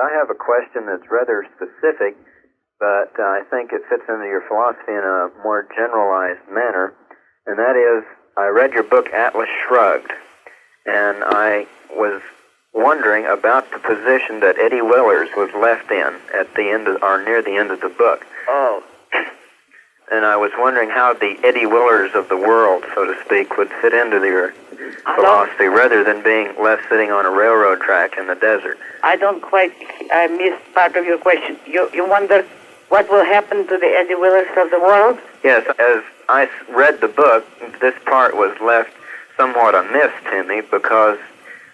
I have a question that's rather specific, but I think it fits into your philosophy in a more generalized manner, and that is, I read your book, Atlas Shrugged, and I was wondering about the position that Eddie Willers was left in at the end of, or near the end of the book. Oh. And I was wondering how the Eddie Willers of the world, so to speak, would fit into your philosophy rather than being left sitting on a railroad track in the desert. I missed part of your question. You wonder what will happen to the Eddie Willers of the world? Yes, as I read the book, this part was left somewhat amiss to me because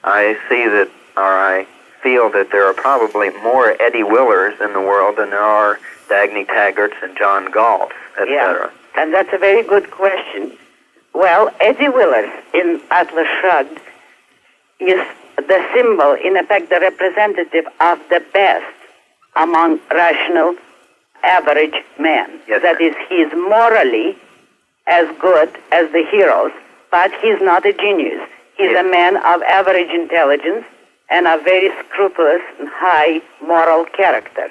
I see that, or I feel that there are probably more Eddie Willers in the world than there are Dagny Taggarts and John Galts, etc. Yeah, and that's a very good question. Well, Eddie Willers in Atlas Shrugged is the symbol, in effect, the representative of the best among rational, average men. Yes, that is, he's morally as good as the heroes, but he's not a genius. He's a man of average intelligence and a very scrupulous and high moral character.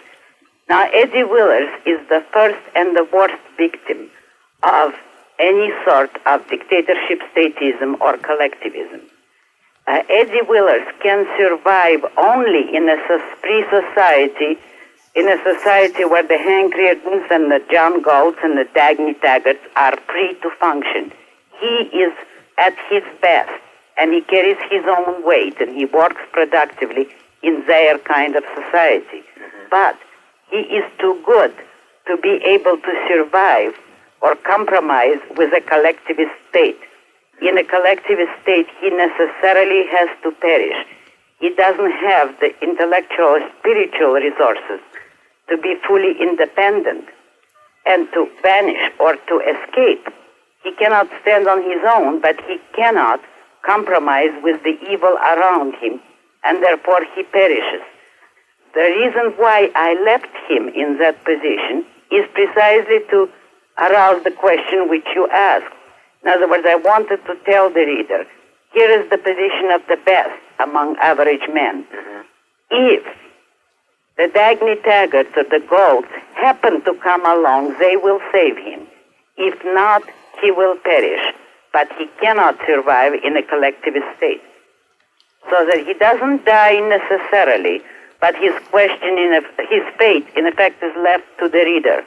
Now, Eddie Willers is the first and the worst victim of any sort of dictatorship, statism, or collectivism. Eddie Willers can survive only in a free society, in a society where the Hank Reardons and the John Galts and the Dagny Taggarts are free to function. He is at his best, and he carries his own weight, and he works productively in their kind of society. But he is too good to be able to survive or compromise with a collectivist state. In a collectivist state, he necessarily has to perish. He doesn't have the intellectual or spiritual resources to be fully independent and to vanish or to escape. He cannot stand on his own, but he cannot compromise with the evil around him, and therefore he perishes. The reason why I left him in that position is precisely to arouse the question which you asked. In other words, I wanted to tell the reader, here is the position of the best among average men. If the Dagny Taggarts or the Galts happen to come along, they will save him. If not, he will perish. But he cannot survive in a collectivist state. So that he doesn't die necessarily, but his question, his fate, in effect, is left to the reader.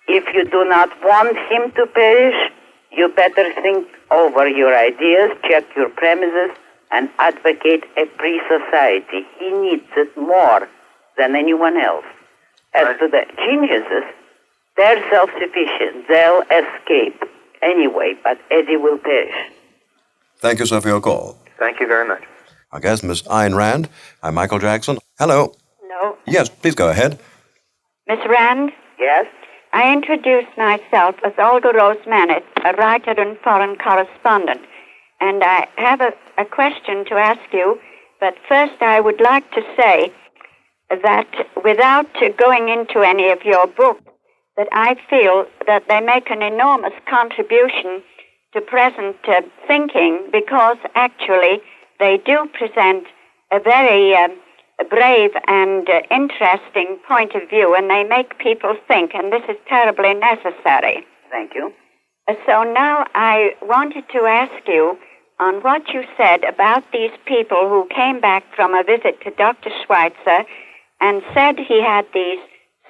If you do not want him to perish, you better think over your ideas, check your premises, and advocate a free society. He needs it more than anyone else. As to the geniuses, they're self-sufficient. They'll escape anyway, but Eddie will perish. Thank you, sir, for your call. Thank you very much. Our guest, Miss Ayn Rand. I'm Michael Jackson. Hello. Hello. Yes, please go ahead. Miss Rand? Yes? I introduce myself as Olga Rose Manet, a writer and foreign correspondent, and I have a question to ask you, but first I would like to say that without going into any of your books, that I feel that they make an enormous contribution to present thinking, because actually they do present a very brave and interesting point of view, and they make people think, and this is terribly necessary. Thank you. So now I wanted to ask you on what you said about these people who came back from a visit to Dr. Schweitzer and said he had these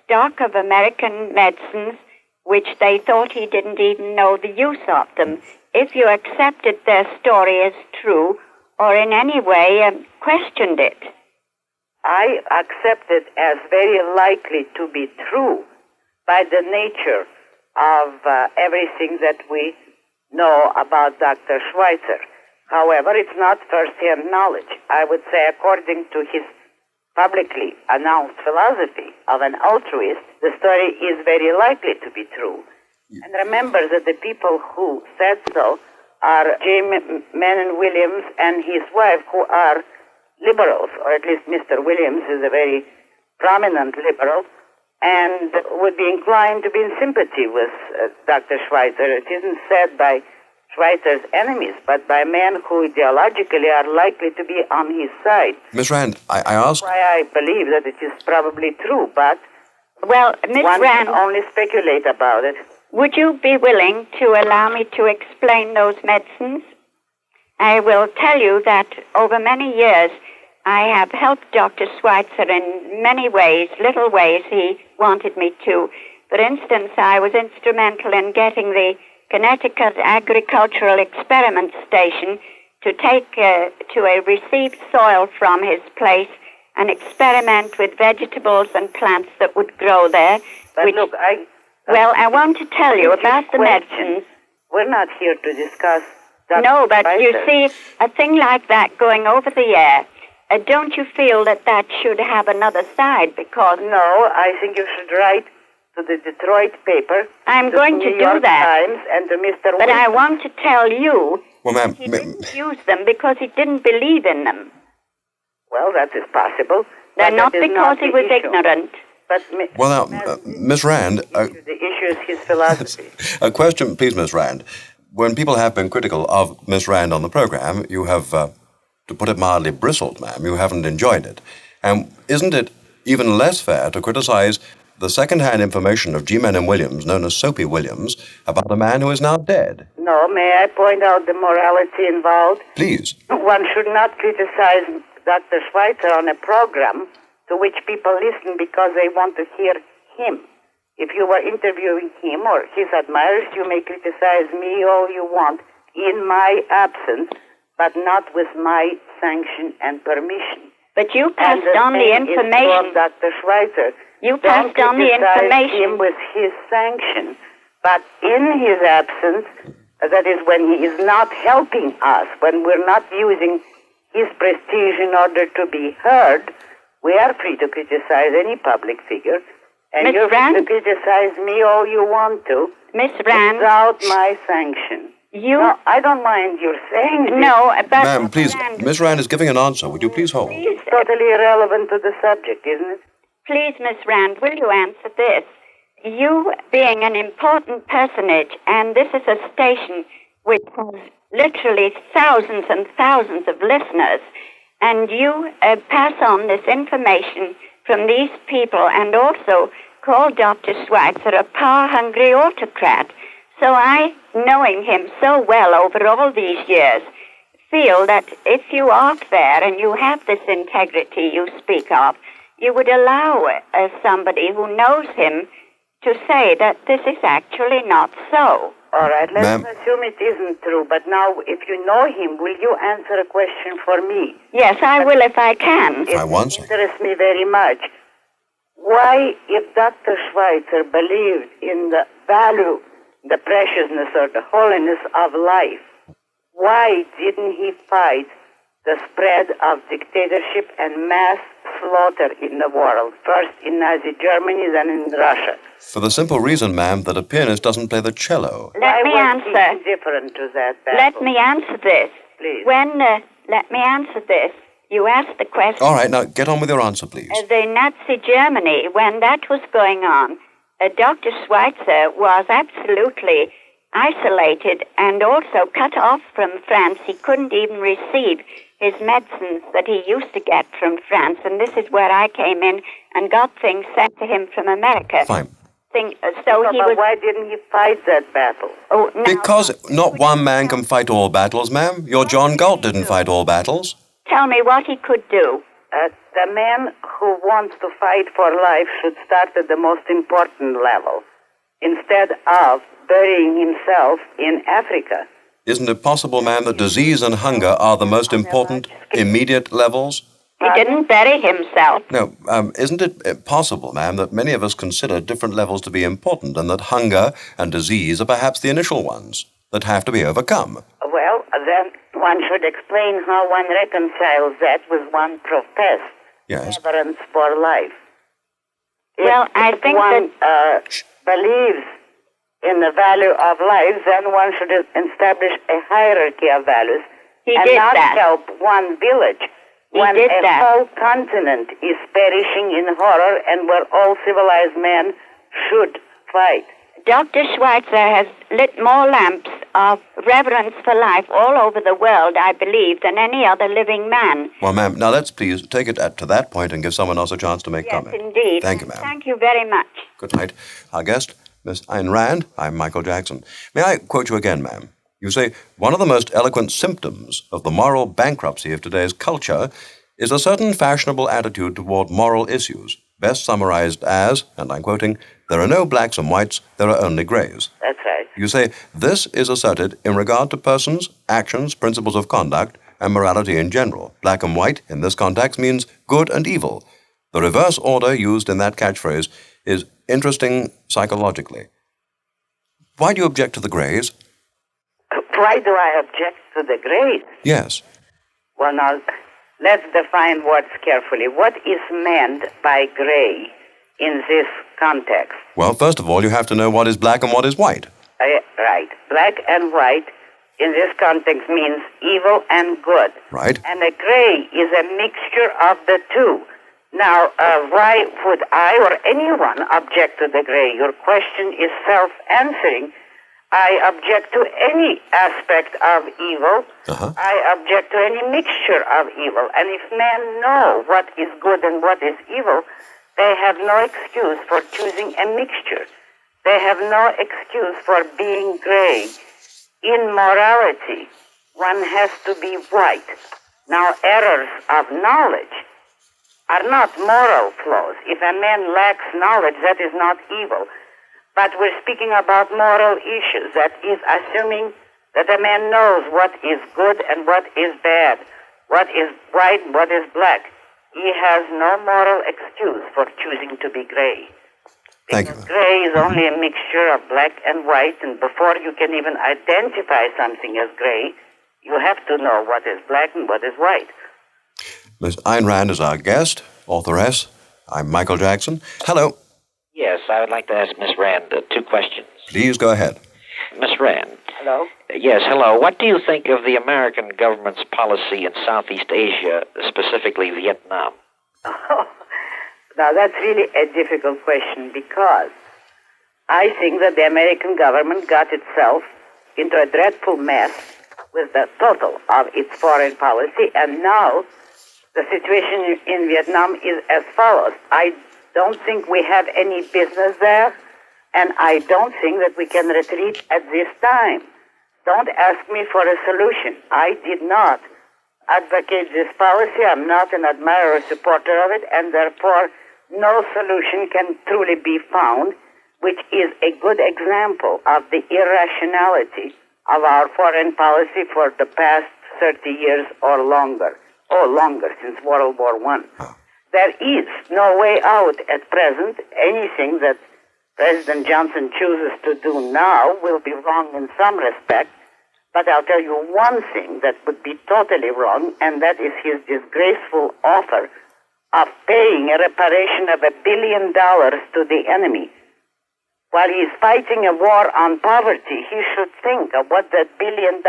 stock of American medicines which they thought he didn't even know the use of them. If you accepted their story as true or in any way questioned it. I accept it as very likely to be true by the nature of everything that we know about Dr. Schweitzer. However, it's not first-hand knowledge. I would say, according to his publicly announced philosophy of an altruist, the story is very likely to be true. And remember that the people who said so are J. Manon Williams and his wife, who are liberals, or at least Mr. Williams is a very prominent liberal, and would be inclined to be in sympathy with Dr. Schweitzer. It isn't said by Schweitzer's enemies, but by men who ideologically are likely to be on his side. Miss Rand, I ask... Why I believe that it is probably true, but Well, Miss one Rand, can only speculate about it. would you be willing to allow me to explain those medicines? I will tell you that over many years, I have helped Dr. Schweitzer in many ways, little ways he wanted me to. For instance, I was instrumental in getting the Connecticut Agricultural Experiment Station to take to a received soil from his place and experiment with vegetables and plants that would grow there. But look, Well, I want to tell you about the medicines. We're not here to discuss Dr. No, but you Schweitzer. see, a thing like that going over the air, don't you feel that that should have another side? Because No, I think you should write to the Detroit paper, I'm to going the to New do York that. Times, and to Mr. But I Wilson. want to tell you Well, ma'am... he didn't use them because he didn't believe in them. Well, that is possible. They're but not that is because not he the was issue. ignorant. But Well, now, Miss Rand... the issue is his philosophy. A question, please, Miss Rand. When people have been critical of Miss Rand on the program, you have, to put it mildly, bristled, ma'am. You haven't enjoyed it. And isn't it even less fair to criticize the second-hand information of G. Menem Williams, known as Soapy Williams, about a man who is now dead? No, may I point out the morality involved? Please. One should not criticize Dr. Schweitzer on a program to which people listen because they want to hear him. If you were interviewing him or his admirers, you may criticize me all you want in my absence, but not with my sanction and permission. But you And passed on the same is true information. of Dr. Schweitzer. You Don't passed on the criticize information. him with his sanction, but in his absence, that is when he is not helping us, when we're not using his prestige in order to be heard, we are free to criticize any public figure, and Miss you're free to Rand? criticize me all you want to, Miss Rand, without my sanction. you... No, I don't mind your saying this. No, but... Ma'am, please, Rand, Miss Rand is giving an answer. Would you please hold? please, It's totally irrelevant to the subject, isn't it? Please, Miss Rand, will you answer this? You being an important personage, and this is a station which has literally thousands and thousands of listeners, and you pass on this information from these people and also call Dr. Schweitzer a power-hungry autocrat. So I, knowing him so well over all these years, feel that if you are fair and you have this integrity you speak of, you would allow somebody who knows him to say that this is actually not so. All right, let's Ma'am. assume it isn't true, but now if you know him, will you answer a question for me? Yes, I will if I can. I want It to. interests me very much. Why, if Dr. Schweitzer believed in the value, the preciousness, or the holiness of life, why didn't he fight the spread of dictatorship and mass slaughter in the world, first in Nazi Germany, then in Russia? For the simple reason, ma'am, that a pianist doesn't play the cello. Let me Why was he answer. indifferent to that battle? Let me answer this. Please. Let me answer this. You asked the question. All right, now get on with your answer, please. The Nazi Germany, when that was going on, Dr. Schweitzer was absolutely isolated and also cut off from France. He couldn't even receive his medicines that he used to get from France, and this is where I came in and got things sent to him from America. Fine. So he But was... why didn't he fight that battle? Oh, now, Because not one man can fight all battles, ma'am. Your John Galt didn't fight all battles. tell me what he could do. The man who wants to fight for life should start at the most important level, instead of burying himself in Africa. Isn't it possible, ma'am, that disease and hunger are the most important immediate levels? He didn't bury himself. No, isn't it possible, ma'am, that many of us consider different levels to be important and that hunger and disease are perhaps the initial ones that have to be overcome? Well, then one should explain how one reconciles that with one professed Yes. reverence for life. Well, I If think one believes in the value of life, then one should establish a hierarchy of values He and did not that. help one village He when did a that. whole continent is perishing in horror and where all civilized men should fight. Dr. Schweitzer has lit more lamps of reverence for life all over the world, I believe, than any other living man. Well, ma'am, now let's please take it to that point and give someone else a chance to make Yes, comment. indeed. Thank you, ma'am. Thank you very much. Good night. Our guest, Miss Ayn Rand. I'm Michael Jackson. May I quote you again, ma'am? You say, one of the most eloquent symptoms of the moral bankruptcy of today's culture is a certain fashionable attitude toward moral issues, best summarized as, and I'm quoting, there are no blacks and whites, there are only grays. That's right. You say, this is asserted in regard to persons, actions, principles of conduct, and morality in general. Black and white, in this context, means good and evil. The reverse order used in that catchphrase is interesting psychologically. Why do you object to the grays? Why do I object to the grays? Yes. Well, now, let's define words carefully. What is meant by gray in this context? Well, first of all, you have to know what is black and what is white. Right. Black and white in this context means evil and good. Right. And the gray is a mixture of the two. Now, why would I or anyone object to the gray? Your question is self-answering. I object to any aspect of evil. I object to any mixture of evil. And if men know what is good and what is evil, they have no excuse for choosing a mixture. They have no excuse for being gray. In morality, one has to be white. Now, errors of knowledge are not moral flaws. If a man lacks knowledge, that is not evil. But we're speaking about moral issues. That is assuming that a man knows what is good and what is bad, what is white and what is black. He has no moral excuse for choosing to be gray. Thank you. Gray is only a mixture of black and white, and before you can even identify something as gray, you have to know what is black and what is white. Miss Ayn Rand is our guest, authoress. I'm Michael Jackson. Hello. Yes, I would like to ask Miss Rand two questions. Please go ahead. Miss Rand. Hello? Yes, hello. What do you think of the American government's policy in Southeast Asia, specifically Vietnam? Now, that's really a difficult question because I think that the American government got itself into a dreadful mess with the total of its foreign policy, and now the situation in Vietnam is as follows. I don't think we have any business there, and I don't think that we can retreat at this time. Don't ask me for a solution. I did not advocate this policy. I'm not an admirer or supporter of it, and therefore no solution can truly be found, which is a good example of the irrationality of our foreign policy for the past 30 years or longer. Longer, since World War I. There is no way out at present. Anything that President Johnson chooses to do now will be wrong in some respect. But I'll tell you one thing that would be totally wrong, and that is his disgraceful offer of paying a reparation of $1 billion to the enemy. While he's fighting a war on poverty, he should think of what that $1 billion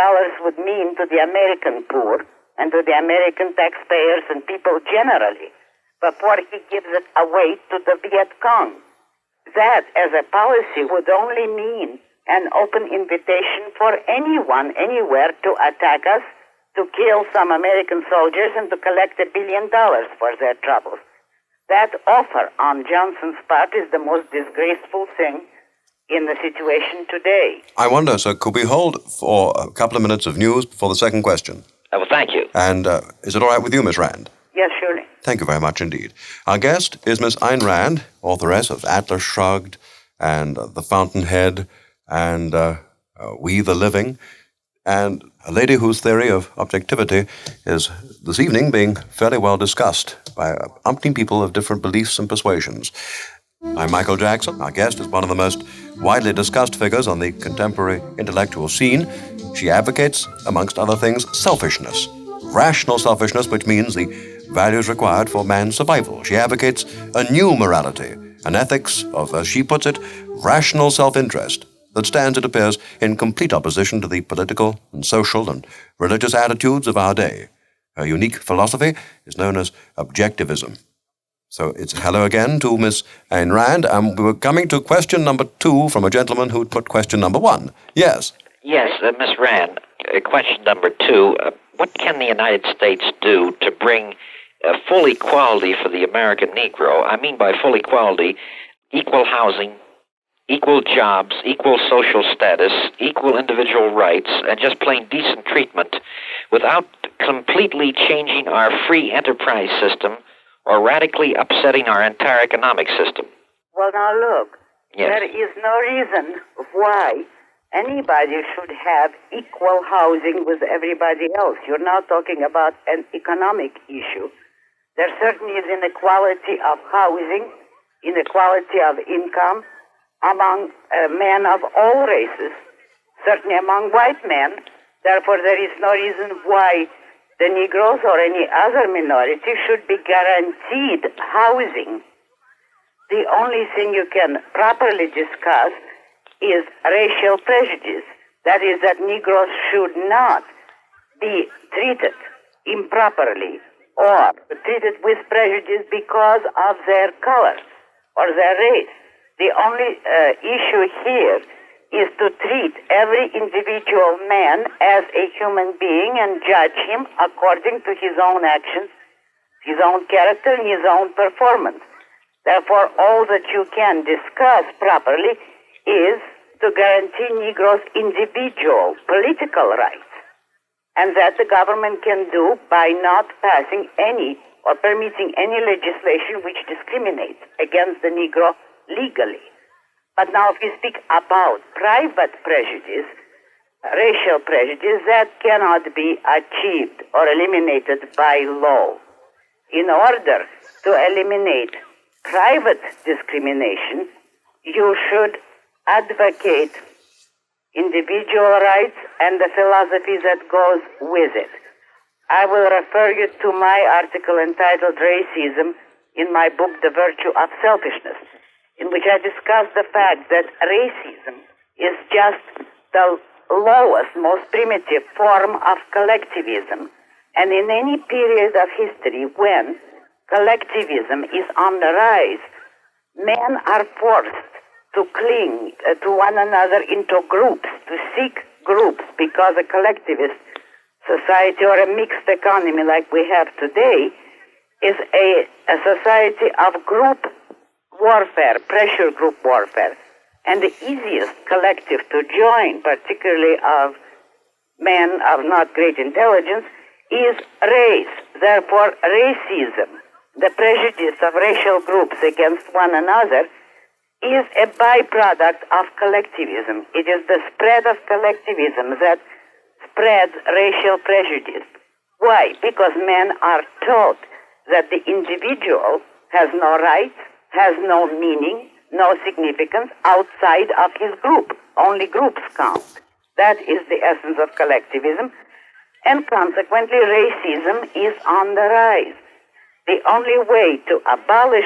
would mean to the American poor and to the American taxpayers and people generally before he gives it away to the Viet Cong. That, as a policy, would only mean an open invitation for anyone, anywhere, to attack us, to kill some American soldiers, and to collect $1 billion for their troubles. That offer on Johnson's part is the most disgraceful thing in the situation today. I wonder, sir, could we hold for a couple of minutes of news before the second question? Well, thank you. And is it all right with you, Miss Rand? Yes, surely. Thank you very much indeed. Our guest is Miss Ayn Rand, authoress of Atlas Shrugged and The Fountainhead and We the Living, and a lady whose theory of objectivity is this evening being fairly well discussed by umpteen people of different beliefs and persuasions. I'm Michael Jackson. Our guest is one of the most widely discussed figures on the contemporary intellectual scene. She advocates, amongst other things, selfishness, rational selfishness, which means the values required for man's survival. She advocates a new morality, an ethics of, as she puts it, rational self-interest that stands, it appears, in complete opposition to the political and social and religious attitudes of our day. Her unique philosophy is known as objectivism. So it's hello again to Miss Ayn Rand, and we're coming to question number 2 from a gentleman who put question number 1. Yes. Yes, Miss Rand, question number 2. What can the United States do to bring full equality for the American Negro? I mean by full equality, equal housing, equal jobs, equal social status, equal individual rights, and just plain decent treatment without completely changing our free enterprise system or radically upsetting our entire economic system. Well, now look, Yes. there is no reason why anybody should have equal housing with everybody else. You're not talking about an economic issue. There certainly is inequality of housing, inequality of income among men of all races, certainly among white men. Therefore, there is no reason why the Negroes or any other minority should be guaranteed housing. The only thing you can properly discuss is racial prejudice. That is, that Negroes should not be treated improperly or treated with prejudice because of their color or their race. The only issue here is to treat every individual man as a human being and judge him according to his own actions, his own character, and his own performance. Therefore, all that you can discuss properly is to guarantee Negroes individual political rights, and that the government can do by not passing any or permitting any legislation which discriminates against the Negro legally. But now if we speak about private prejudice, racial prejudice, that cannot be achieved or eliminated by law. In order to eliminate private discrimination, you should advocate individual rights and the philosophy that goes with it. I will refer you to my article entitled Racism in my book, The Virtue of Selfishness, in which I discuss the fact that racism is just the lowest, most primitive form of collectivism. And in any period of history when collectivism is on the rise, men are forced to cling to one another into groups, to seek groups, because a collectivist society or a mixed economy like we have today is a society of group warfare, pressure group warfare. And the easiest collective to join, particularly of men of not great intelligence, is race. Therefore, racism, the prejudice of racial groups against one another, is a byproduct of collectivism. It is the spread of collectivism that spreads racial prejudice. Why? Because men are taught that the individual has no rights, has no meaning, no significance outside of his group. Only groups count. That is the essence of collectivism, and consequently racism is on the rise. The only way to abolish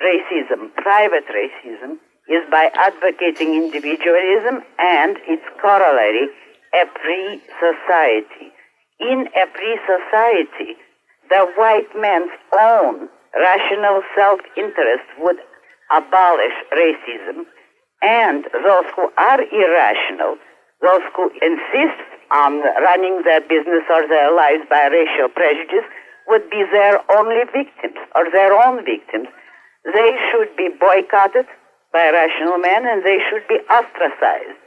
racism, private racism, is by advocating individualism and its corollary, a free society. In a free society, the white man's own rational self-interest would abolish racism, and those who are irrational, those who insist on running their business or their lives by racial prejudice, would be their only victims or their own victims. They should be boycotted by rational men, and they should be ostracized.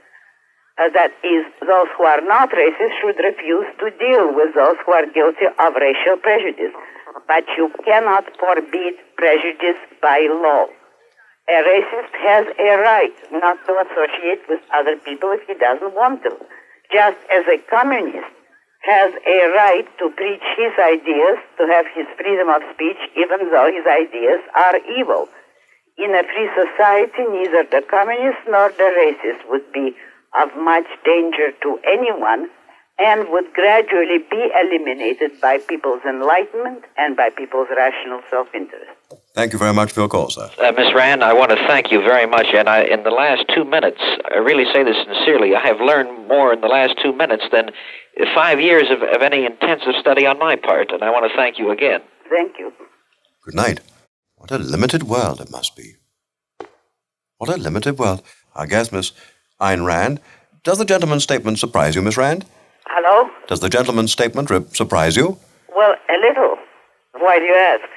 That is, those who are not racist should refuse to deal with those who are guilty of racial prejudice. But you cannot forbid prejudice by law. A racist has a right not to associate with other people if he doesn't want to. Just as a communist has a right to preach his ideas, to have his freedom of speech, even though his ideas are evil. In a free society, neither the communist nor the racist would be of much danger to anyone, and would gradually be eliminated by people's enlightenment and by people's rational self-interest. Thank you very much for your call, sir. Miss Rand, I want to thank you very much, and in the last 2 minutes, I really say this sincerely, I have learned more in the last 2 minutes than 5 years of any intensive study on my part, and I want to thank you again. Thank you. Good night. What a limited world it must be. What a limited world. I guess, Miss Ayn Rand, does the gentleman's statement surprise you, Miss Rand? Hello? Does the gentleman's statement surprise you? Well, a little. Why do you ask?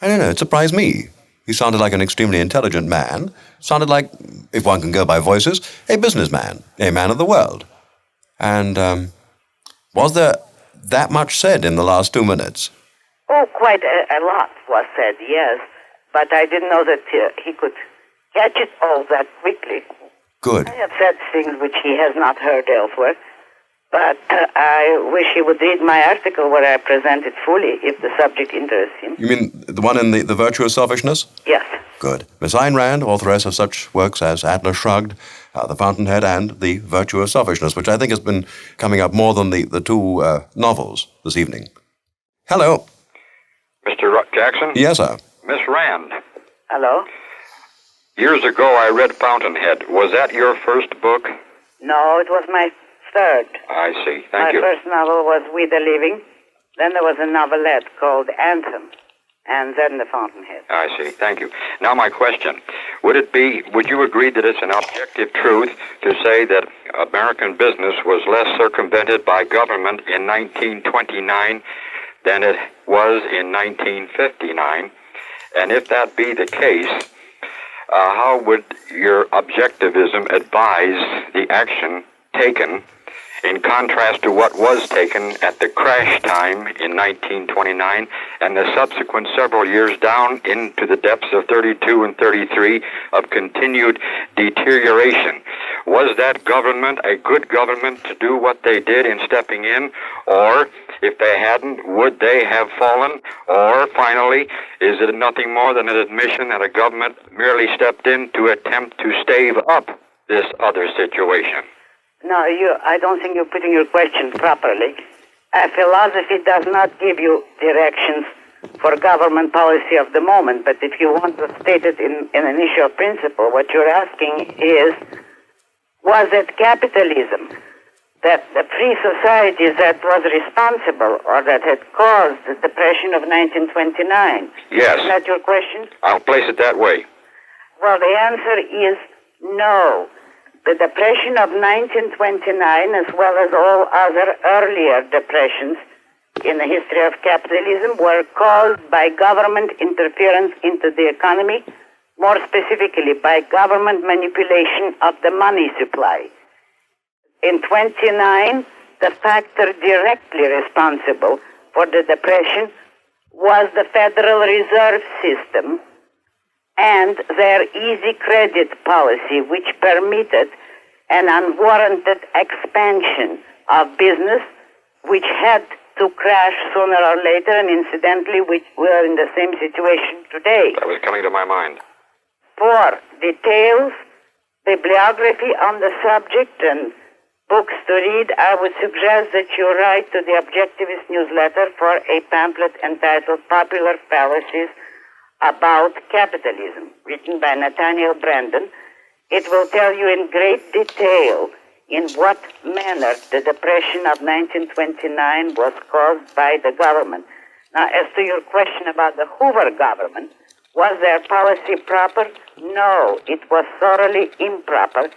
I don't know, it surprised me. He sounded like an extremely intelligent man, sounded like, if one can go by voices, a businessman, a man of the world. And was there that much said in the last 2 minutes? Oh, quite a lot was said, yes. But I didn't know that he could catch it all that quickly. Good. I have said things which he has not heard elsewhere. But I wish he would read my article where I present it fully, if the subject interests him. You mean the one in the Virtue of Selfishness? Yes. Good. Miss Ayn Rand, authoress of such works as Atlas Shrugged, The Fountainhead, and The Virtue of Selfishness, which I think has been coming up more than the two novels this evening. Hello. Mr. Jackson? Yes, sir. Miss Rand. Hello? Years ago I read Fountainhead. Was that your first book? No, it was my third. I see. Thank you. My first novel was We the Living. Then there was a novelette called Anthem. And then The Fountainhead. I see. Thank you. Now my question. Would you agree that it's an objective truth to say that American business was less circumvented by government in 1929 than it was in 1959? And if that be the case, how would your objectivism advise the action taken in contrast to what was taken at the crash time in 1929 and the subsequent several years down into the depths of 32 and 33 of continued deterioration? Was that government a good government to do what they did in stepping in? Or, if they hadn't, would they have fallen? Or, finally, is it nothing more than an admission that a government merely stepped in to attempt to stave up this other situation? No, I don't think you're putting your question properly. Philosophy does not give you directions for government policy of the moment, but if you want to state it in an issue of principle, what you're asking is, was it capitalism, that the free societies that was responsible or that had caused the depression of 1929? Yes. Is that your question? I'll place it that way. Well, the answer is no. The depression of 1929, as well as all other earlier depressions in the history of capitalism, were caused by government interference into the economy, more specifically by government manipulation of the money supply. In 29, the factor directly responsible for the depression was the Federal Reserve System and their easy credit policy, which permitted an unwarranted expansion of business, which had to crash sooner or later, and incidentally, we're in the same situation today. That was coming to my mind. For details, bibliography on the subject, and books to read, I would suggest that you write to the Objectivist newsletter for a pamphlet entitled Popular Fallacies About Capitalism, written by Nathaniel Brandon. It will tell you in great detail in what manner the depression of 1929 was caused by the government. Now, as to your question about the Hoover government, was their policy proper? No, it was thoroughly improper,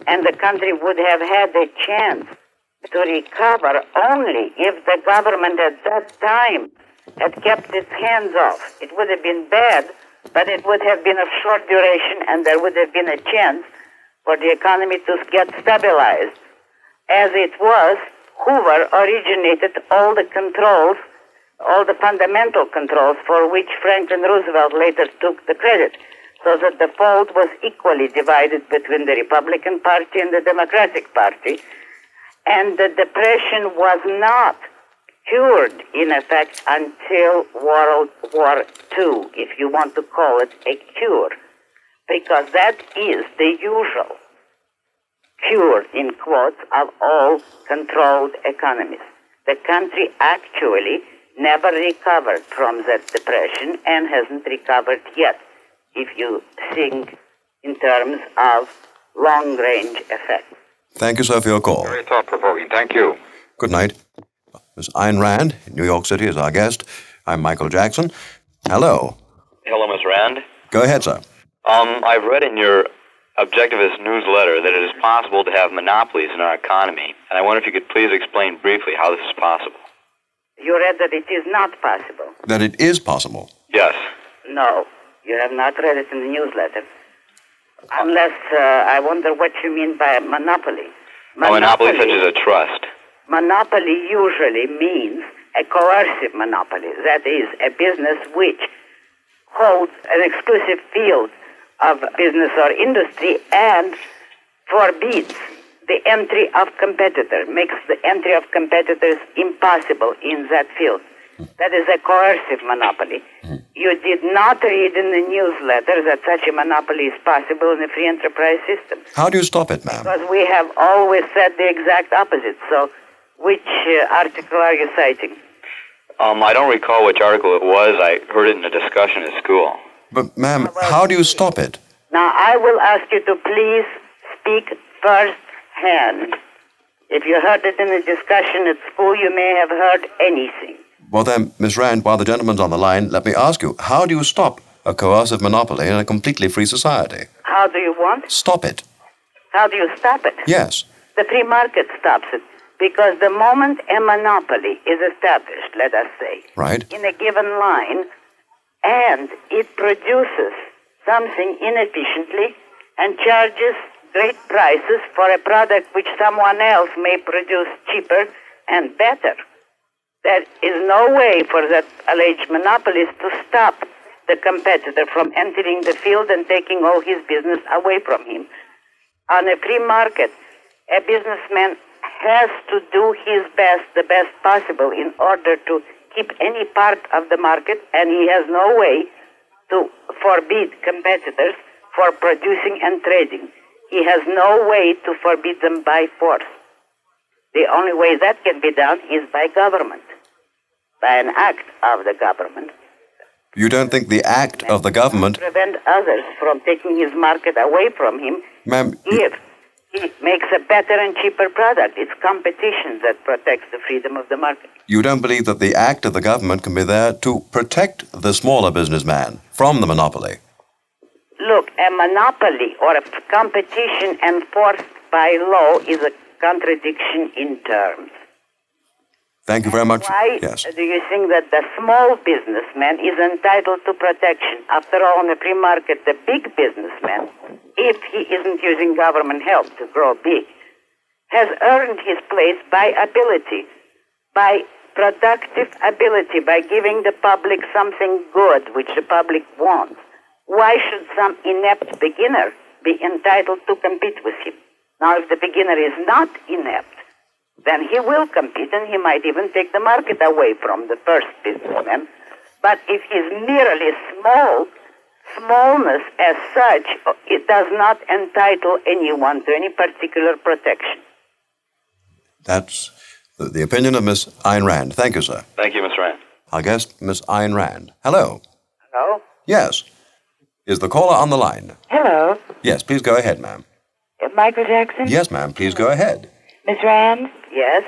and the country would have had a chance to recover only if the government at that time had kept its hands off. It would have been bad, but it would have been of short duration, and there would have been a chance for the economy to get stabilized. As it was, Hoover originated all the controls, all the fundamental controls for which Franklin Roosevelt later took the credit, so that the fault was equally divided between the Republican Party and the Democratic Party, and the depression was not cured, in effect, until World War II, if you want to call it a cure, because that is the usual cure, in quotes, of all controlled economies. The country actually never recovered from that depression and hasn't recovered yet, if you think in terms of long-range effects. Thank you, sir, for your call. Very thought-provoking. Thank you. Good night. Miss Ayn Rand, in New York City, is our guest. I'm Michael Jackson. Hello. Hello, Ms. Rand. Go ahead, sir. I've read in your Objectivist newsletter that it is possible to have monopolies in our economy, and I wonder if you could please explain briefly how this is possible. You read that it is not possible. That it is possible. Yes. No, you have not read it in the newsletter. Unless, I wonder what you mean by monopoly. A monopoly such as a trust. Monopoly usually means a coercive monopoly. That is, a business which holds an exclusive field of business or industry and forbids the entry of competitors, makes the entry of competitors impossible in that field. That is a coercive monopoly. You did not read in the newsletter that such a monopoly is possible in a free enterprise system. How do you stop it, ma'am? Because we have always said the exact opposite. So which article are you citing? I don't recall which article it was. I heard it in a discussion at school. But, ma'am, how do you stop it? Now, I will ask you to please speak first-hand. If you heard it in a discussion at school, you may have heard anything. Well then, Miss Rand, while the gentleman's on the line, let me ask you, how do you stop a coercive monopoly in a completely free society? How do you want? Stop it. How do you stop it? Yes. The free market stops it. Because the moment a monopoly is established, let us say, Right. in a given line, and it produces something inefficiently and charges great prices for a product which someone else may produce cheaper and better, there is no way for that alleged monopolist to stop the competitor from entering the field and taking all his business away from him. On a free market, a businessman has to do his best, the best possible, in order to keep any part of the market, and he has no way to forbid competitors for producing and trading. He has no way to forbid them by force. The only way that can be done is by government, by an act of the government. You don't think the act of the government... Prevent others from taking his market away from him, Ma'am, if he makes a better and cheaper product. It's competition that protects the freedom of the market. you don't believe that the act of the government can be there to protect the smaller businessman from the monopoly? Look, a monopoly or a competition enforced by law is a contradiction in terms. Thank you very much. Why Yes. do you think that the small businessman is entitled to protection? After all, in the free market, the big businessman, if he isn't using government help to grow big, has earned his place by ability, by productive ability, by giving the public something good which the public wants. Why should some inept beginner be entitled to compete with him? Now, if the beginner is not inept, then he will compete, and he might even take the market away from the first businessman. But if he's merely small, smallness as such, it does not entitle anyone to any particular protection. That's the opinion of Miss Ayn Rand. Thank you, sir. Thank you, Ms. Rand. Our guest, Miss Ayn Rand. Hello. Hello? Yes. Is the caller on the line? Hello. Yes, please go ahead, ma'am. Michael Jackson? Yes, ma'am, please go ahead. Miss Rand? Yes?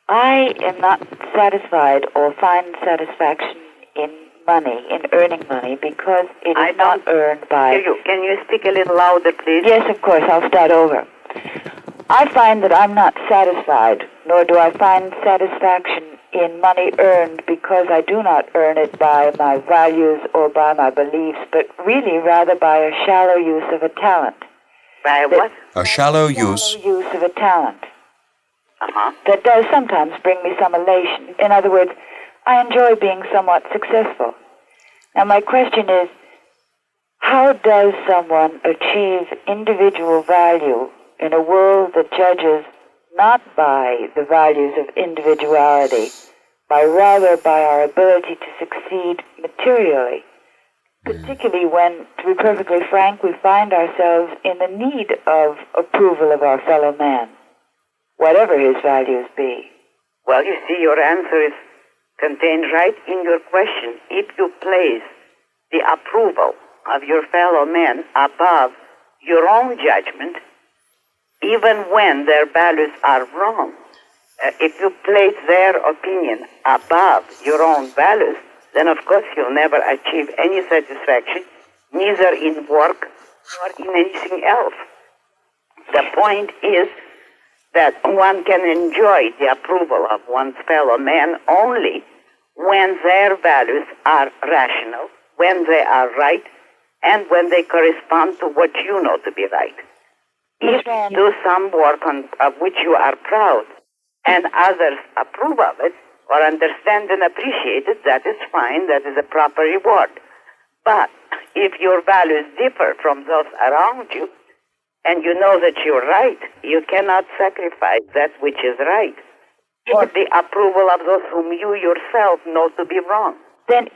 I am not satisfied or find satisfaction in money, in earning money, because it is not earned by... Can you speak a little louder, please? Yes, of course. I'll start over. I find that I'm not satisfied, nor do I find satisfaction in money earned because I do not earn it by my values or by my beliefs, but really rather by a shallow use of a talent. By what? A shallow use. Shallow use of a talent. Uh-huh. That does sometimes bring me some elation. In other words, I enjoy being somewhat successful. Now my question is, how does someone achieve individual value in a world that judges not by the values of individuality, but rather by our ability to succeed materially? Particularly when, to be perfectly frank, we find ourselves in the need of approval of our fellow man, whatever his values be. Well, you see, your answer is contained right in your question. If you place the approval of your fellow men above your own judgment, even when their values are wrong, if you place their opinion above your own values, then of course you'll never achieve any satisfaction, neither in work nor in anything else. The point is that one can enjoy the approval of one's fellow man only when their values are rational, when they are right, and when they correspond to what you know to be right. If you do some work of which you are proud and others approve of it or understand and appreciate it, that is fine, that is a proper reward. But if your values differ from those around you and you know that you're right, you cannot sacrifice that which is right for the approval of those whom you yourself know to be wrong. Then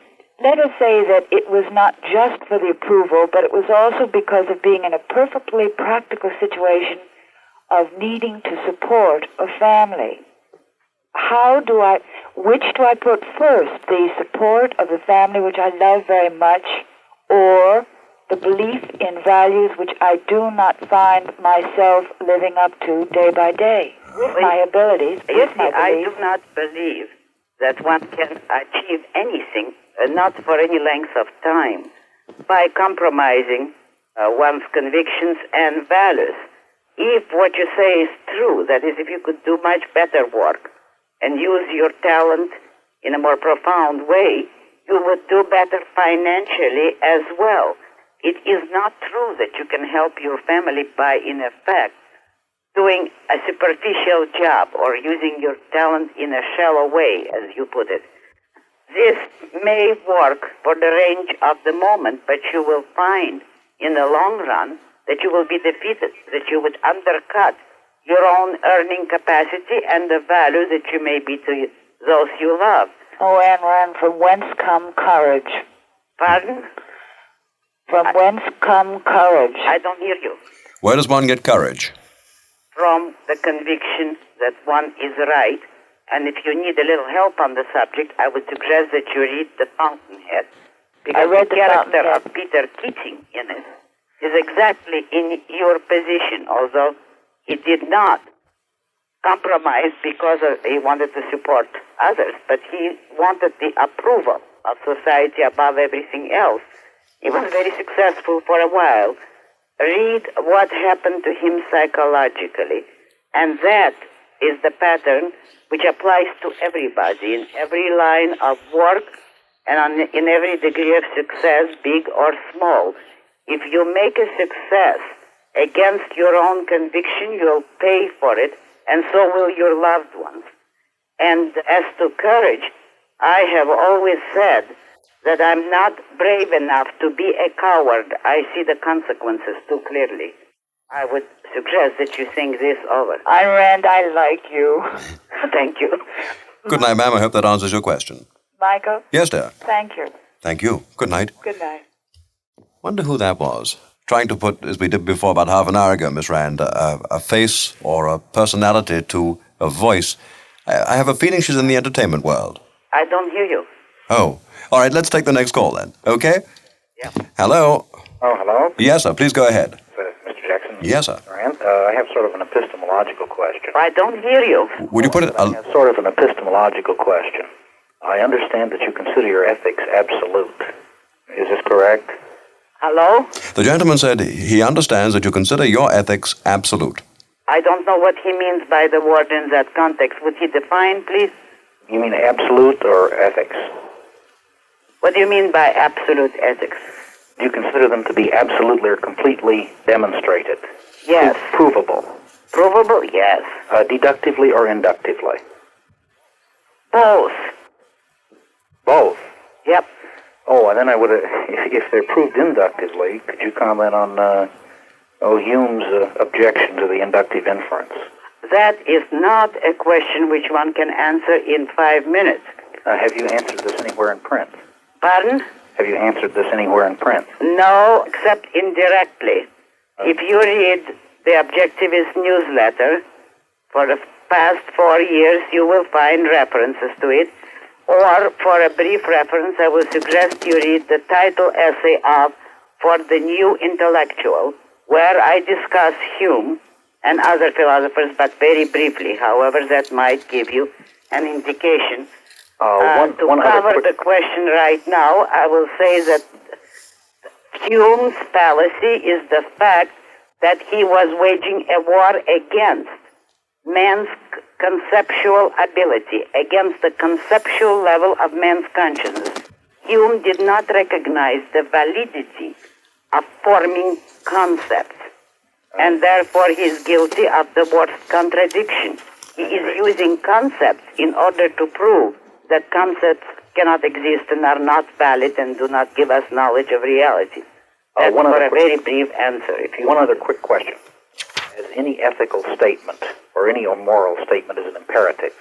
let us say that it was not just for the approval, but it was also because of being in a perfectly practical situation of needing to support a family. Which do I put first? The support of the family, which I love very much, or the belief in values which I do not find myself living up to day by day, with my abilities, with my beliefs? I do not believe that one can achieve anything, not for any length of time, by compromising one's convictions and values. If what you say is true, that is, if you could do much better work and use your talent in a more profound way, you would do better financially as well. It is not true that you can help your family by, in effect, doing a superficial job or using your talent in a shallow way, as you put it. This may work for the range of the moment, but you will find in the long run that you will be defeated, that you would undercut your own earning capacity and the value that you may be to those you love. Oh, Ayn Rand, from whence come courage? Pardon? From whence come courage? I don't hear you. Where does one get courage? From the conviction that one is right. And if you need a little help on the subject, I would suggest that you read The Fountainhead. Because the character of Peter Keating in it is exactly in your position, although he did not compromise because he wanted to support others, but he wanted the approval of society above everything else. He was very successful for a while. Read what happened to him psychologically, and that is the pattern which applies to everybody in every line of work and in every degree of success, big or small. If you make a success against your own conviction, you'll pay for it, and so will your loved ones. And as to courage, I have always said that I'm not brave enough to be a coward. I see the consequences too clearly. I would suggest that you think this over. Ayn Rand, I like you. Thank you. Good night, ma'am. I hope that answers your question. Michael? Yes, dear. Thank you. Thank you. Good night. Good night. Wonder who that was. Trying to put, as we did before about half an hour ago, Miss Rand, a face or a personality to a voice. I have a feeling she's in the entertainment world. I don't hear you. Oh. All right, let's take the next call then. Okay? Yeah. Hello? Oh, hello? Yes, sir. Please go ahead. Mr. Jackson? Yes, sir. Rand? I have sort of an epistemological question. I don't hear you. Would you put it... I have sort of an epistemological question. I understand that you consider your ethics absolute. Is this correct? Hello? The gentleman said he understands that you consider your ethics absolute. I don't know what he means by the word in that context. Would he define, please? You mean absolute or ethics? What do you mean by absolute ethics? Do you consider them to be absolutely or completely demonstrated? Yes. Provable? Provable? Yes. Deductively or inductively? Both. Both? Yep. Oh, and then I would, if they're proved inductively, could you comment on Hume's objection to the inductive inference? That is not a question which one can answer in 5 minutes. Have you answered this anywhere in print? Pardon? Have you answered this anywhere in print? No, except indirectly. If you read the Objectivist newsletter for the past 4 years, you will find references to it. Or, for a brief reference, I will suggest you read the title essay of For the New Intellectual, where I discuss Hume and other philosophers, but very briefly. However, that might give you an indication To cover the question right now, I will say that Hume's fallacy is the fact that he was waging a war against man's conceptual ability, against the conceptual level of man's consciousness. Hume did not recognize the validity of forming concepts, and therefore he is guilty of the worst contradiction. He is using concepts in order to prove that concepts cannot exist and are not valid and do not give us knowledge of reality. That's for a very brief answer. One other quick question. As any ethical statement or any moral statement is an imperative,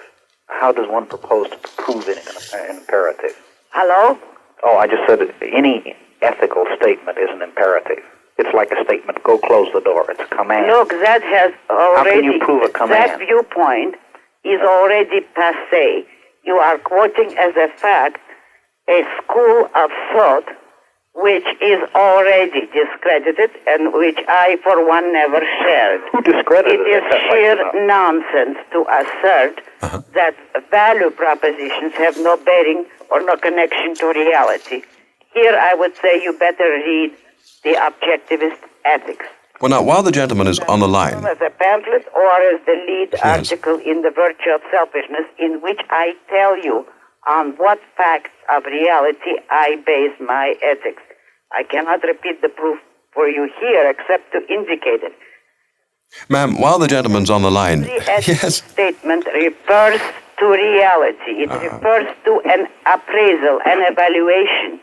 how does one propose to prove it an imperative? Hello? Oh, I just said that any ethical statement is an imperative. It's like a statement, go close the door. It's a command. Look, that has already... How can you prove a command? That viewpoint is already passé. You are quoting as a fact a school of thought which is already discredited and which I, for one, never shared. Who discredited it? It is sheer nonsense to assert that value propositions have no bearing or no connection to reality. Here I would say you better read the objectivist ethics. Well, now, while the gentleman is on the line... As a pamphlet or as the lead article in The Virtue of Selfishness, in which I tell you on what facts of reality I base my ethics. I cannot repeat the proof for you here except to indicate it. Ma'am, while the gentleman's on the line... The ethics statement refers to reality. It refers to an appraisal, an evaluation,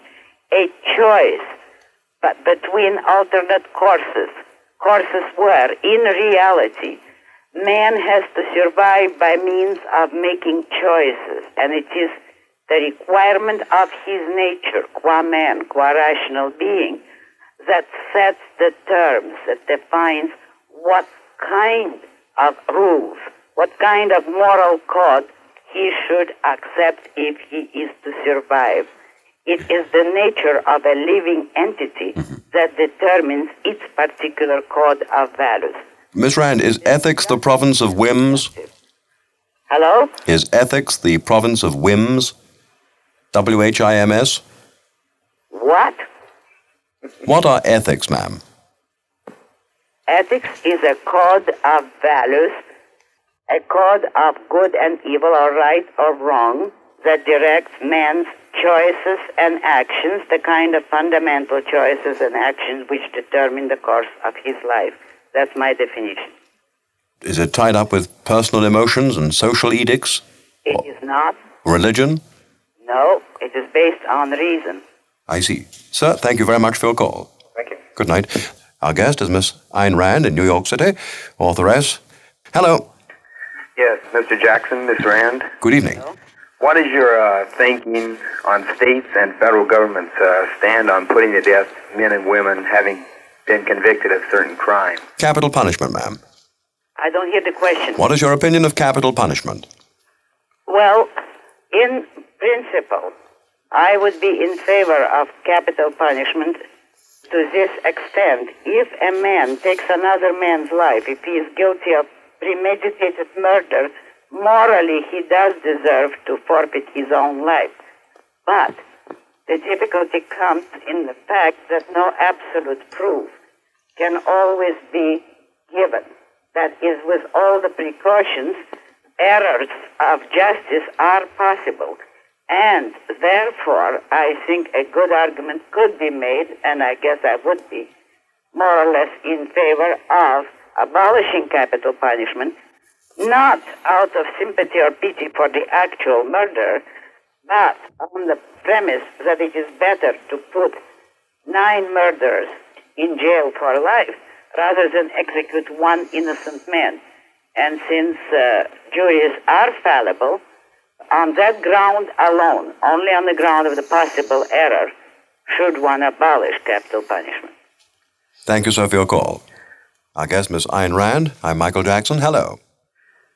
a choice but between alternate courses. Courses where, in reality, man has to survive by means of making choices, and it is the requirement of his nature, qua man, qua rational being, that sets the terms, that defines what kind of rules, what kind of moral code he should accept if he is to survive. It is the nature of a living entity that determines its particular code of values. Miss Rand, is ethics the province of whims? Hello? Is ethics the province of whims? W-H-I-M-S? What? What are ethics, ma'am? Ethics is a code of values, a code of good and evil, or right or wrong, that directs man's choices and actions, the kind of fundamental choices and actions which determine the course of his life. That's my definition. Is it tied up with personal emotions and social edicts? It is not. Religion? No, it is based on reason. I see. Sir, thank you very much for your call. Thank you. Good night. Our guest is Miss Ayn Rand in New York City, authoress. Hello. Yes, Mr. Jackson, Miss Rand. Good evening. Hello? What is your thinking on states and federal governments' stand on putting to death men and women having been convicted of certain crimes? Capital punishment, ma'am. I don't hear the question. What is your opinion of capital punishment? Well, in principle, I would be in favor of capital punishment to this extent. If a man takes another man's life, if he is guilty of premeditated murder, morally he does deserve to forfeit his own life. But the difficulty comes in the fact that no absolute proof can always be given. That is, with all the precautions, errors of justice are possible. And therefore, I think a good argument could be made, and I guess I would be more or less in favor of abolishing capital punishment, not out of sympathy or pity for the actual murderer, but on the premise that it is better to put 9 murderers in jail for life rather than execute one innocent man. And since juries are fallible, on that ground alone, only on the ground of the possible error, should one abolish capital punishment. Thank you, sir, for your call. Our guest, Miss Ayn Rand. I'm Michael Jackson. Hello.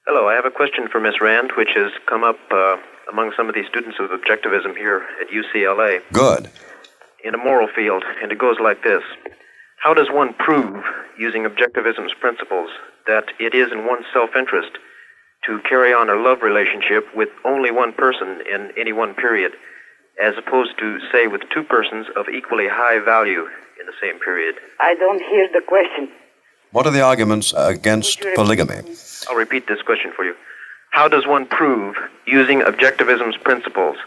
Hello, I have a question for Miss Rand, which has come up among some of the students of objectivism here at UCLA. Good. In a moral field, and it goes like this. How does one prove, using objectivism's principles, that it is in one's self-interest to carry on a love relationship with only one person in any one period, as opposed to, say, with two persons of equally high value in the same period? I don't hear the question. What are the arguments against polygamy? I'll repeat this question for you. How does one prove, using objectivism's principles,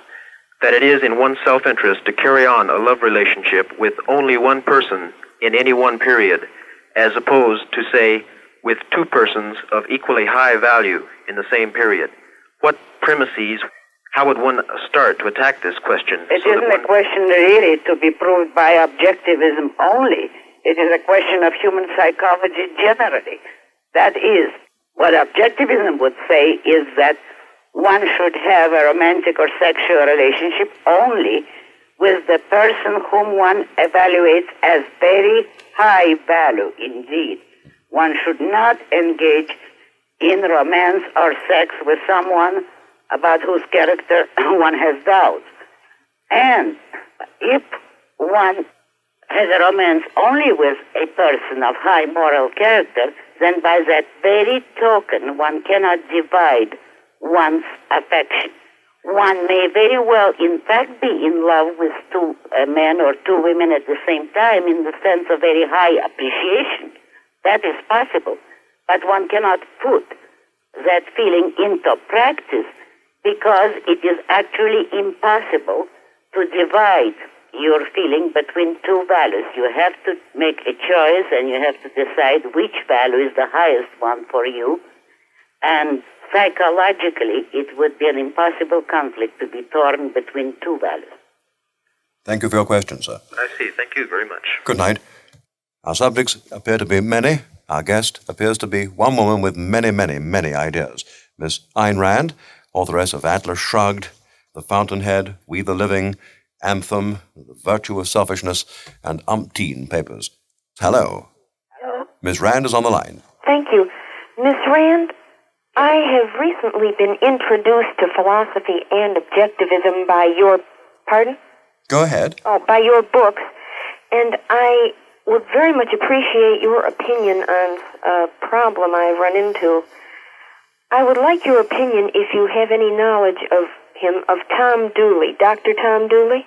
that it is in one's self-interest to carry on a love relationship with only one person in any one period, as opposed to, say, with two persons of equally high value in the same period? What premises, how would one start to attack this question? It isn't a question really to be proved by objectivism only. It is a question of human psychology generally. That is, what objectivism would say is that one should have a romantic or sexual relationship only with the person whom one evaluates as very high value indeed. One should not engage in romance or sex with someone about whose character one has doubts. And if one has a romance only with a person of high moral character, then by that very token one cannot divide one's affection. One may very well, in fact, be in love with two men or two women at the same time in the sense of very high appreciation. That is possible. But one cannot put that feeling into practice because it is actually impossible to divide your feeling between two values. You have to make a choice and you have to decide which value is the highest one for you. And psychologically, it would be an impossible conflict to be torn between two values. Thank you for your question, sir. I see. Thank you very much. Good night. Our subjects appear to be many. Our guest appears to be one woman with many, many, many ideas. Miss Ayn Rand, authoress of Atlas Shrugged, The Fountainhead, We the Living, Anthem, The Virtue of Selfishness, and umpteen papers. Hello. Hello. Miss Rand is on the line. Thank you. Miss Rand, I have recently been introduced to philosophy and objectivism by your... Pardon? Go ahead. Oh, by your books. And I would very much appreciate your opinion on a problem I've run into. I would like your opinion if you have any knowledge of him, of Tom Dooley, Dr. Tom Dooley?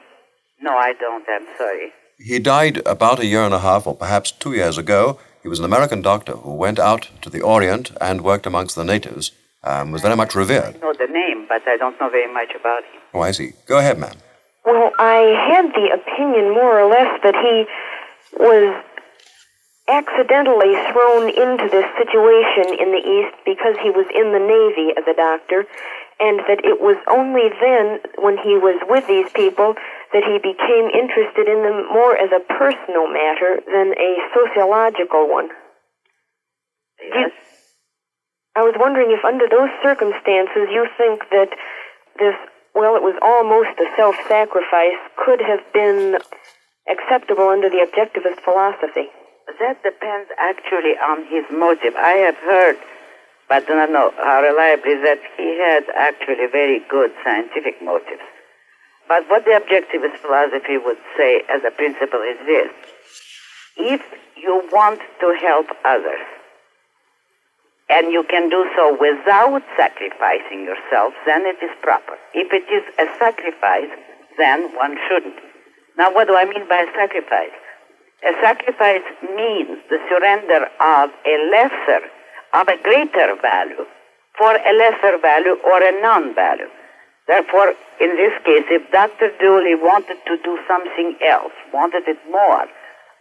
No, I don't. I'm sorry. He died about a year and a half, or perhaps 2 years ago. He was an American doctor who went out to the Orient and worked amongst the natives, was very much revered. I know the name, but I don't know very much about him. Oh, I see. Go ahead, ma'am. Well, I had the opinion, more or less, that he was accidentally thrown into this situation in the East because he was in the Navy as a doctor, and that it was only then, when he was with these people, that he became interested in them more as a personal matter than a sociological one. Yes. I was wondering if under those circumstances you think that this, well, it was almost a self-sacrifice, could have been acceptable under the objectivist philosophy. That depends actually on his motive. I have heard, but do not know how reliably, that he had actually very good scientific motives. But what the objectivist philosophy would say as a principle is this: if you want to help others, and you can do so without sacrificing yourself, then it is proper. If it is a sacrifice, then one shouldn't. Now, what do I mean by sacrifice? A sacrifice means the surrender of a greater value for a lesser value or a non-value. Therefore, in this case, if Dr. Dooley wanted to do something else, wanted it more,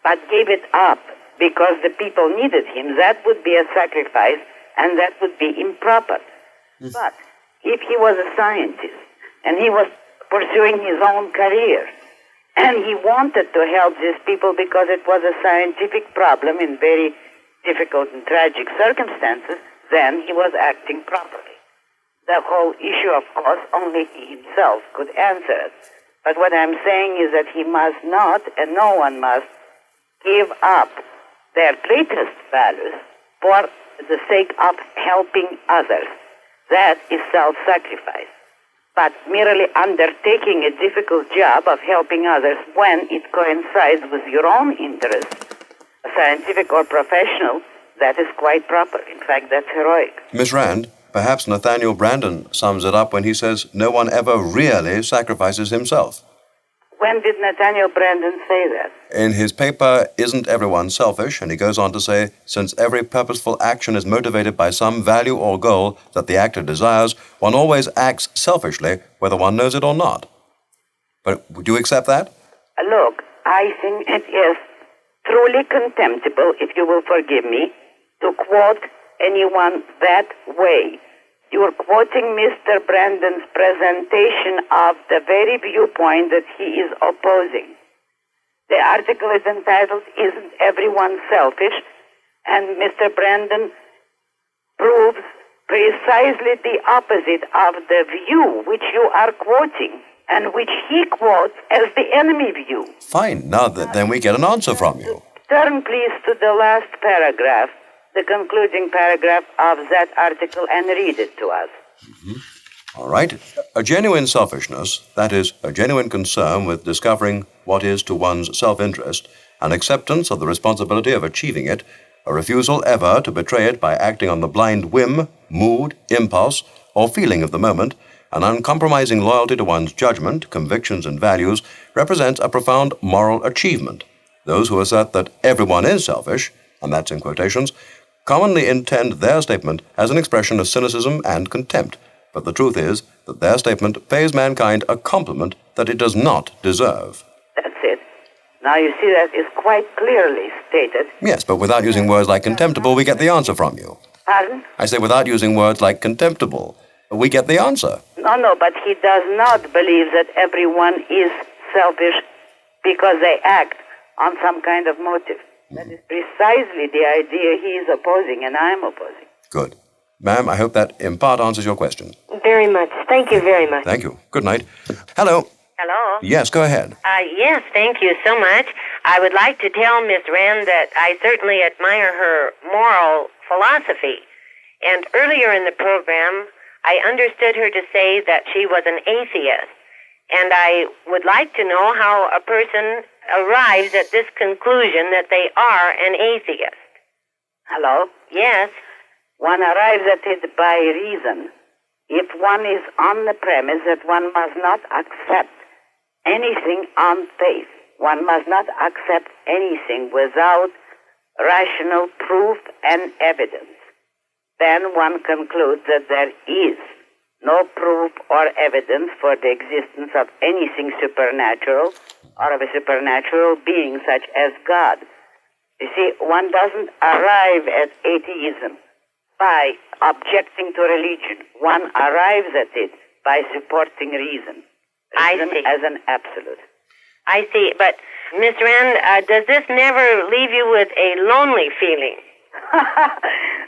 but gave it up because the people needed him, that would be a sacrifice, and that would be improper. But if he was a scientist, and he was pursuing his own career, and he wanted to help these people because it was a scientific problem in very difficult and tragic circumstances, then he was acting properly. The whole issue, of course, only he himself could answer it. But what I'm saying is that he must not, and no one must, give up their greatest values for the sake of helping others. That is self-sacrifice. But merely undertaking a difficult job of helping others when it coincides with your own interests, scientific or professional, that is quite proper. In fact, that's heroic. Miss Rand, Perhaps Nathaniel Branden sums it up when he says no one ever really sacrifices himself. When did Nathaniel Branden say that? In his paper, Isn't Everyone Selfish? And he goes on to say, since every purposeful action is motivated by some value or goal that the actor desires, one always acts selfishly, whether one knows it or not. But would you accept that? Look, I think it is truly contemptible, if you will forgive me, to quote anyone that way. You are quoting Mr. Branden's presentation of the very viewpoint that he is opposing. The article is entitled, Isn't Everyone Selfish? And Mr. Branden proves precisely the opposite of the view which you are quoting, and which he quotes as the enemy view. Fine. Now then we get an answer from you. Turn, please, to the last paragraph, the concluding paragraph of that article, and read it to us. All right. A genuine selfishness, that is, a genuine concern with discovering what is to one's self-interest, an acceptance of the responsibility of achieving it, a refusal ever to betray it by acting on the blind whim, mood, impulse, or feeling of the moment, an uncompromising loyalty to one's judgment, convictions, and values, represents a profound moral achievement. Those who assert that everyone is selfish, and that's in quotations, commonly intend their statement as an expression of cynicism and contempt, but the truth is that their statement pays mankind a compliment that it does not deserve. That's it. Now you see that is quite clearly stated. Yes, but without using words like contemptible, we get the answer from you. Pardon? I say without using words like contemptible, we get the answer. No, but he does not believe that everyone is selfish because they act on some kind of motive. That is precisely the idea he is opposing, and I am opposing. Good. Ma'am, I hope that in part answers your question. Very much. Thank you very much. Thank you. Good night. Hello. Hello? Yes, go ahead. Yes, thank you so much. I would like to tell Miss Rand that I certainly admire her moral philosophy. And earlier in the program, I understood her to say that she was an atheist. And I would like to know how a person arrives at this conclusion that they are an atheist. Hello? Yes. One arrives at it by reason. If one is on the premise that one must not accept anything on faith, one must not accept anything without rational proof and evidence, then one concludes that there is no proof or evidence for the existence of anything supernatural or of a supernatural being such as God. You see, one doesn't arrive at atheism by objecting to religion. One arrives at it by supporting reason. Reason as an absolute. I see, but Miss Rand, does this never leave you with a lonely feeling?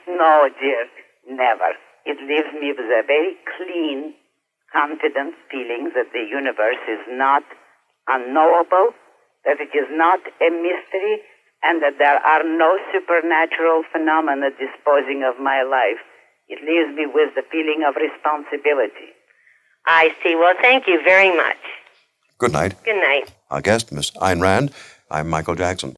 No, dear, never. It leaves me with a very clean, confident feeling that the universe is not unknowable, that it is not a mystery, and that there are no supernatural phenomena disposing of my life. It leaves me with the feeling of responsibility. I see. Well, thank you very much. Good night. Good night. Our guest, Miss Ayn Rand. I'm Michael Jackson.